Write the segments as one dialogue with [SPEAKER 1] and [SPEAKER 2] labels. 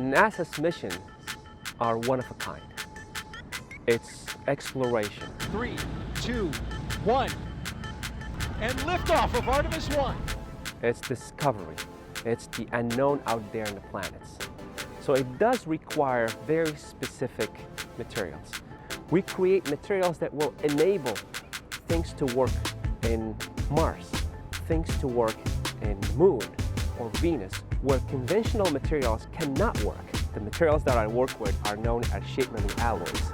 [SPEAKER 1] NASA's missions are one of a kind. It's exploration.
[SPEAKER 2] 3, 2, 1, and liftoff of Artemis 1.
[SPEAKER 1] It's discovery. It's the unknown out there in the planets. So it does require very specific materials. We create materials that will enable things to work in Mars, things to work in the Moon or Venus, where conventional materials cannot work. The materials that I work with are known as shape memory alloys.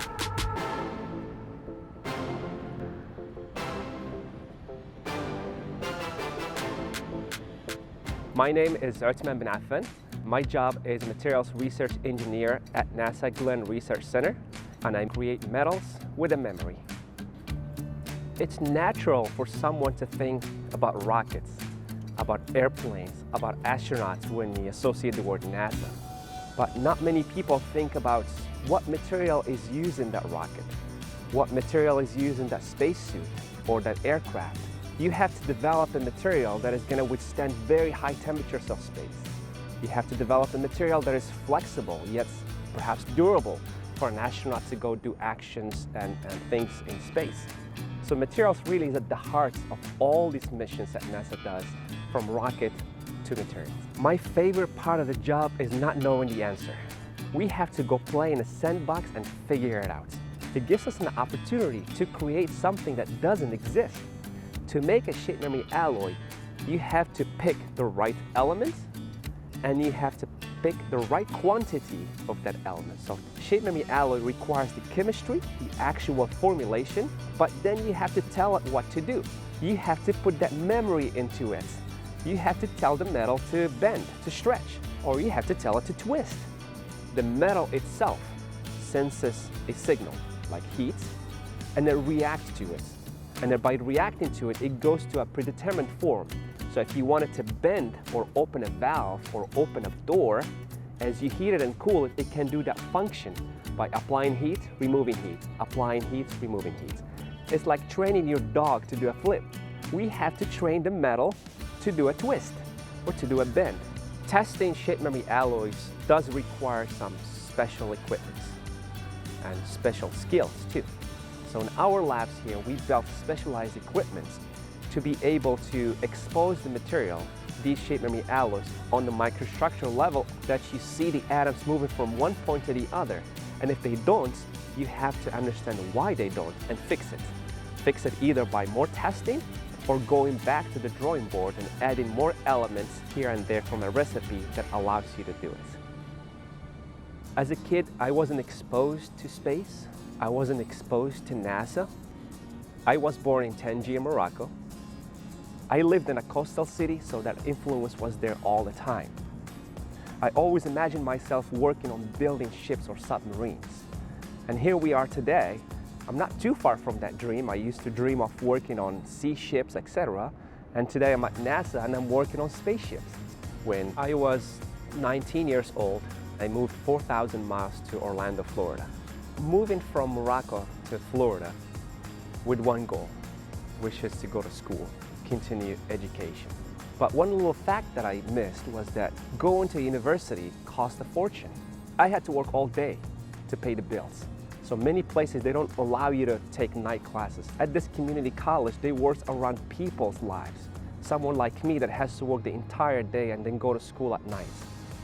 [SPEAKER 1] My name is Othmane Benafan. My job is a materials research engineer at NASA Glenn Research Center, and I create metals with a memory. It's natural for someone to think about rockets, about airplanes, about astronauts when you associate the word NASA. But not many people think about what material is used in that rocket, what material is used in that spacesuit or that aircraft. You have to develop a material that is going to withstand very high temperatures of space. You have to develop a material that is flexible, yet perhaps durable for an astronaut to go do actions and things in space. So materials really is at the heart of all these missions that NASA does, from rocket to materials. My favorite part of the job is not knowing the answer. We have to go play in a sandbox and figure it out. It gives us an opportunity to create something that doesn't exist. To make a shape memory alloy, you have to pick the right elements and you have to pick the right quantity of that element. So shape memory alloy requires the chemistry, the actual formulation, but then you have to tell it what to do. You have to put that memory into it. You have to tell the metal to bend, to stretch, or you have to tell it to twist. The metal itself senses a signal, like heat, and it reacts to it. And then by reacting to it, it goes to a predetermined form. So if you wanted to bend or open a valve or open a door, as you heat it and cool it, it can do that function by applying heat, removing heat, applying heat, removing heat. It's like training your dog to do a flip. We have to train the metal to do a twist or to do a bend. Testing shape memory alloys does require some special equipment and special skills too. So in our labs here, we built specialized equipment to be able to expose the material, these shape memory alloys, on the microstructural level that you see the atoms moving from one point to the other. And if they don't, you have to understand why they don't and fix it. Fix it either by more testing or going back to the drawing board and adding more elements here and there from a recipe that allows you to do it. As a kid, I wasn't exposed to space. I wasn't exposed to NASA. I was born in Tangier, Morocco. I lived in a coastal city, so that influence was there all the time. I always imagined myself working on building ships or submarines. And here we are today. I'm not too far from that dream. I used to dream of working on sea ships, etc. And today I'm at NASA and I'm working on spaceships. When I was 19 years old, I moved 4,000 miles to Orlando, Florida. Moving from Morocco to Florida with one goal, which is to go to school, continue education. But one little fact that I missed was that going to university cost a fortune. I had to work all day to pay the bills. So many places, they don't allow you to take night classes. At this community college, they work around people's lives. Someone like me that has to work the entire day and then go to school at night.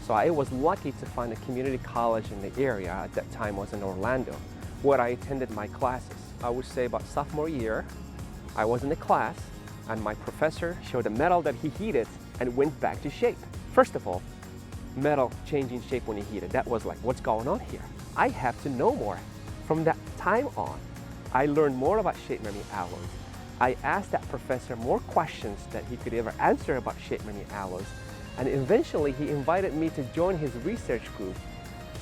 [SPEAKER 1] So I was lucky to find a community college in the area. At that time was in Orlando, where I attended my classes. I would say about sophomore year, I was in the class and my professor showed a metal that he heated and went back to shape. First of all, metal changing shape when you heat it, that was like, what's going on here? I have to know more. From that time on, I learned more about shape memory alloys. I asked that professor more questions that he could ever answer about shape memory alloys. And eventually he invited me to join his research group,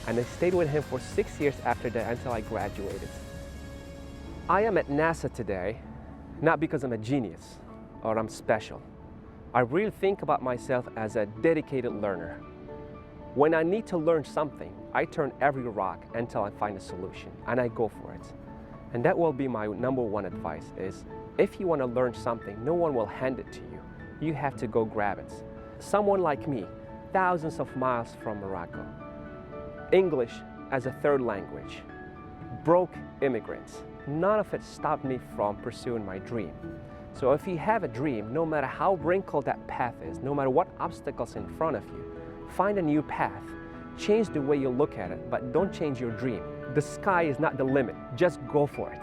[SPEAKER 1] and I stayed with him for 6 years after that until I graduated. I am at NASA today, not because I'm a genius or I'm special. I really think about myself as a dedicated learner. When I need to learn something, I turn every rock until I find a solution, and I go for it. And that will be my number one advice is, if you want to learn something, no one will hand it to you. You have to go grab it. Someone like me, thousands of miles from Morocco, English as a third language, broke immigrants. None of it stopped me from pursuing my dream. So if you have a dream, no matter how wrinkled that path is, no matter what obstacles in front of you, find a new path. Change the way you look at it, but don't change your dream. The sky is not the limit. Just go for it.